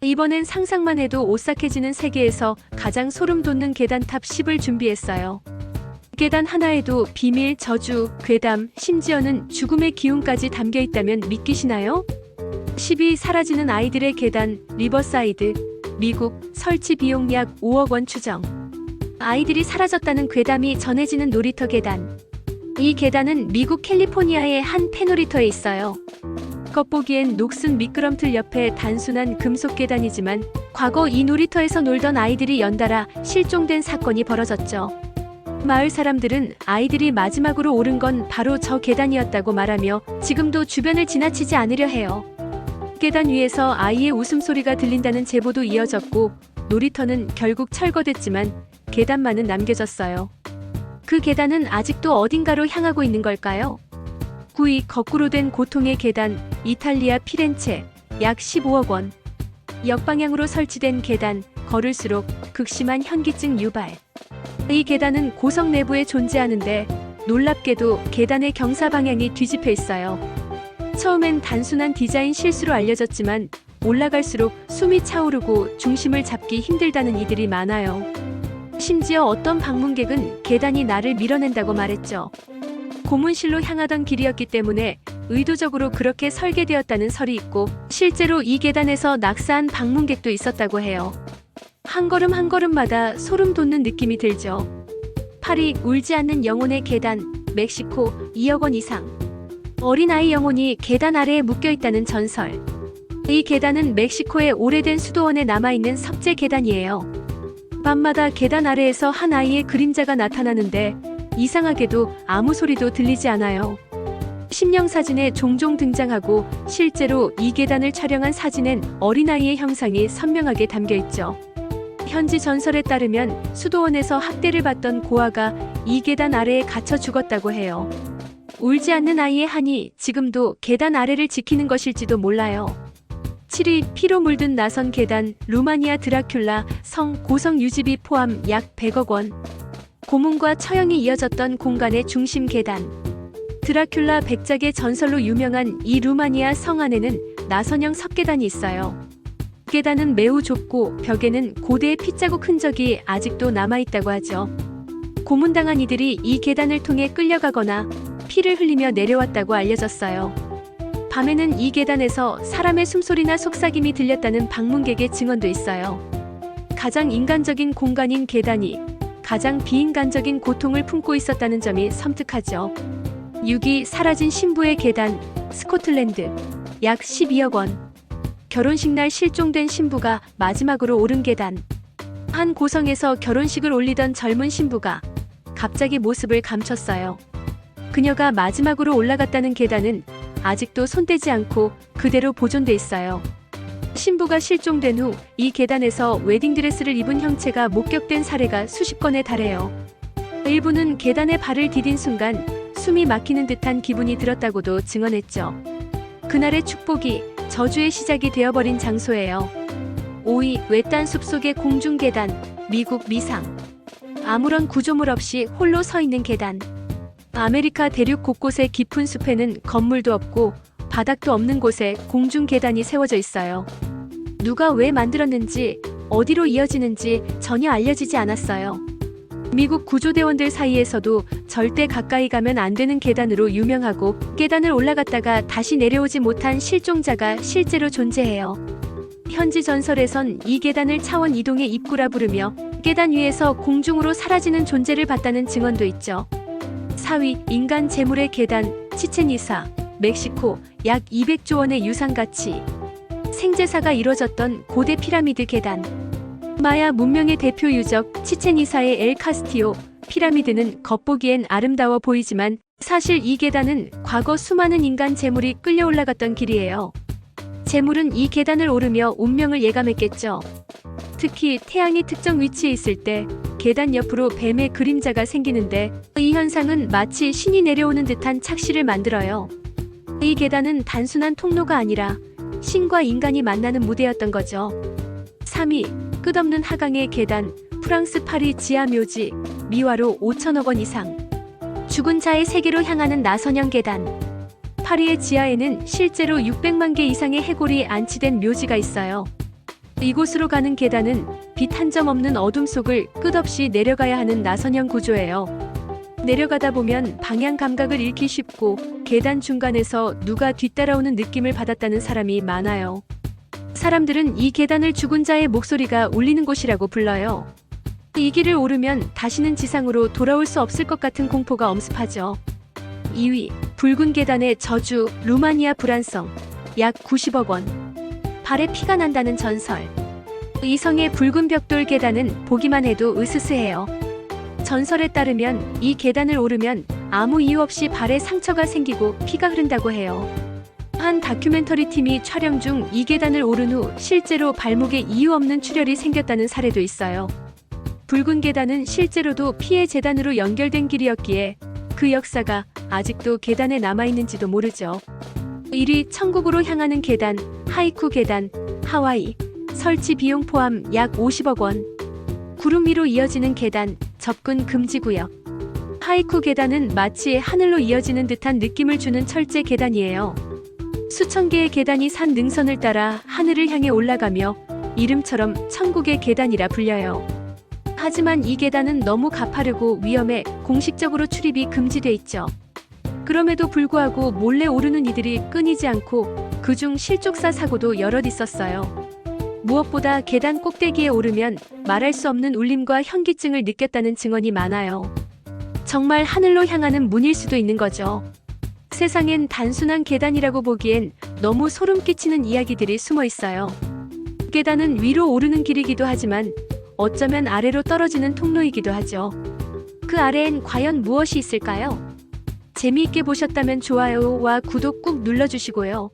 이번엔 상상만 해도 오싹해지는 세계에서 가장 소름 돋는 계단 탑 10을 준비했어요. 계단 하나에도 비밀, 저주, 괴담, 심지어는 죽음의 기운까지 담겨 있다면 믿기시나요? 10위 사라지는 아이들의 계단, 리버사이드. 미국, 설치 비용 약 5억 원 추정. 아이들이 사라졌다는 괴담이 전해지는 놀이터 계단. 이 계단은 미국 캘리포니아의 한 폐놀이터에 있어요. 겉보기엔 녹슨 미끄럼틀 옆에 단순한 금속 계단이지만 과거 이 놀이터에서 놀던 아이들이 연달아 실종된 사건이 벌어졌죠. 마을 사람들은 아이들이 마지막으로 오른 건 바로 저 계단이었다고 말하며 지금도 주변을 지나치지 않으려 해요. 계단 위에서 아이의 웃음소리가 들린다는 제보도 이어졌고 놀이터는 결국 철거됐지만 계단만은 남겨졌어요. 그 계단은 아직도 어딘가로 향하고 있는 걸까요? 9위 거꾸로 된 고통의 계단, 이탈리아 피렌체, 약 15억 원. 역방향으로 설치된 계단, 걸을수록 극심한 현기증 유발. 이 계단은 고성 내부에 존재하는데 놀랍게도 계단의 경사 방향이 뒤집혀 있어요. 처음엔 단순한 디자인 실수로 알려졌지만 올라갈수록 숨이 차오르고 중심을 잡기 힘들다는 이들이 많아요. 심지어 어떤 방문객은 계단이 나를 밀어낸다고 말했죠. 고문실로 향하던 길이었기 때문에 의도적으로 그렇게 설계되었다는 설이 있고 실제로 이 계단에서 낙사한 방문객도 있었다고 해요. 한 걸음 한 걸음마다 소름 돋는 느낌이 들죠. 8위 울지 않는 영혼의 계단, 멕시코 2억 원 이상. 어린아이 영혼이 계단 아래에 묶여있다는 전설. 이 계단은 멕시코의 오래된 수도원에 남아있는 석재 계단이에요. 밤마다 계단 아래에서 한 아이의 그림자가 나타나는데 이상하게도 아무 소리도 들리지 않아요. 심령 사진에 종종 등장하고 실제로 이 계단을 촬영한 사진엔 어린아이의 형상이 선명하게 담겨있죠. 현지 전설에 따르면 수도원에서 학대를 받던 고아가 이 계단 아래에 갇혀 죽었다고 해요. 울지 않는 아이의 한이 지금도 계단 아래를 지키는 것일지도 몰라요. 7위 피로 물든 나선 계단, 루마니아 드라큘라 성 고성 유지비 포함 약 100억 원. 고문과 처형이 이어졌던 공간의 중심 계단. 드라큘라 백작의 전설로 유명한 이 루마니아 성 안에는 나선형 석계단이 있어요. 계단은 매우 좁고 벽에는 고대의 핏자국 흔적이 아직도 남아있다고 하죠. 고문당한 이들이 이 계단을 통해 끌려가거나 피를 흘리며 내려왔다고 알려졌어요. 밤에는 이 계단에서 사람의 숨소리나 속삭임이 들렸다는 방문객의 증언도 있어요. 가장 인간적인 공간인 계단이 가장 비인간적인 고통을 품고 있었다는 점이 섬뜩하죠. 6위 사라진 신부의 계단, 스코틀랜드 약 12억 원. 결혼식 날 실종된 신부가 마지막으로 오른 계단. 한 고성에서 결혼식을 올리던 젊은 신부가 갑자기 모습을 감췄어요. 그녀가 마지막으로 올라갔다는 계단은 아직도 손대지 않고 그대로 보존돼 있어요. 신부가 실종된 후 이 계단에서 웨딩드레스를 입은 형체가 목격된 사례가 수십 건에 달해요. 일부는 계단에 발을 디딘 순간 숨이 막히는 듯한 기분이 들었다고도 증언했죠. 그날의 축복이 저주의 시작이 되어버린 장소예요. 5위 외딴 숲속의 공중계단, 미국 미상. 아무런 구조물 없이 홀로 서 있는 계단. 아메리카 대륙 곳곳의 깊은 숲에는 건물도 없고 바닥도 없는 곳에 공중계단이 세워져 있어요. 누가 왜 만들었는지, 어디로 이어지는지 전혀 알려지지 않았어요. 미국 구조대원들 사이에서도 절대 가까이 가면 안 되는 계단으로 유명하고 계단을 올라갔다가 다시 내려오지 못한 실종자가 실제로 존재해요. 현지 전설에선 이 계단을 차원 이동의 입구라 부르며 계단 위에서 공중으로 사라지는 존재를 봤다는 증언도 있죠. 4위 인간 재물의 계단, 치첸이사, 멕시코 약 200조 원의 유산 가치. 생제사가 이뤄졌던 고대 피라미드 계단. 마야 문명의 대표 유적 치첸이사의 엘 카스티오 피라미드는 겉보기엔 아름다워 보이지만 사실 이 계단은 과거 수많은 인간 재물이 끌려 올라갔던 길이에요. 재물은 이 계단을 오르며 운명을 예감했겠죠. 특히 태양이 특정 위치에 있을 때 계단 옆으로 뱀의 그림자가 생기는데 이 현상은 마치 신이 내려오는 듯한 착시를 만들어요. 이 계단은 단순한 통로가 아니라 신과 인간이 만나는 무대였던 거죠. 3위 끝없는 하강의 계단, 프랑스 파리 지하묘지, 미화로 5천억 원 이상. 죽은 자의 세계로 향하는 나선형 계단. 파리의 지하에는 실제로 600만 개 이상의 해골이 안치된 묘지가 있어요. 이곳으로 가는 계단은 빛 한 점 없는 어둠 속을 끝없이 내려가야 하는 나선형 구조예요. 내려가다 보면 방향 감각을 잃기 쉽고 계단 중간에서 누가 뒤따라오는 느낌을 받았다는 사람이 많아요. 사람들은 이 계단을 죽은 자의 목소리가 울리는 곳이라고 불러요. 이 길을 오르면 다시는 지상으로 돌아올 수 없을 것 같은 공포가 엄습하죠. 2위, 붉은 계단의 저주, 루마니아 불안성, 약 90억 원. 발에 피가 난다는 전설. 이 성의 붉은 벽돌 계단은 보기만 해도 으스스해요. 전설에 따르면 이 계단을 오르면 아무 이유 없이 발에 상처가 생기고 피가 흐른다고 해요. 한 다큐멘터리 팀이 촬영 중 이 계단을 오른 후 실제로 발목에 이유 없는 출혈이 생겼다는 사례도 있어요. 붉은 계단은 실제로도 피해 재단으로 연결된 길이었기에 그 역사가 아직도 계단에 남아있는지도 모르죠. 1위, 천국으로 향하는 계단, 하이쿠 계단, 하와이. 설치 비용 포함 약 50억 원. 구름 위로 이어지는 계단, 접근 금지 구역. 하이쿠 계단은 마치 하늘로 이어지는 듯한 느낌을 주는 철제 계단이에요. 수천 개의 계단이 산 능선을 따라 하늘을 향해 올라가며 이름처럼 천국의 계단이라 불려요. 하지만 이 계단은 너무 가파르고 위험해 공식적으로 출입이 금지돼 있죠. 그럼에도 불구하고 몰래 오르는 이들이 끊이지 않고 그중 실족사 사고도 여럿 있었어요. 무엇보다 계단 꼭대기에 오르면 말할 수 없는 울림과 현기증을 느꼈다는 증언이 많아요. 정말 하늘로 향하는 문일 수도 있는 거죠. 세상엔 단순한 계단이라고 보기엔 너무 소름 끼치는 이야기들이 숨어 있어요. 계단은 위로 오르는 길이기도 하지만 어쩌면 아래로 떨어지는 통로이기도 하죠. 그 아래엔 과연 무엇이 있을까요? 재미있게 보셨다면 좋아요와 구독 꾹 눌러주시고요.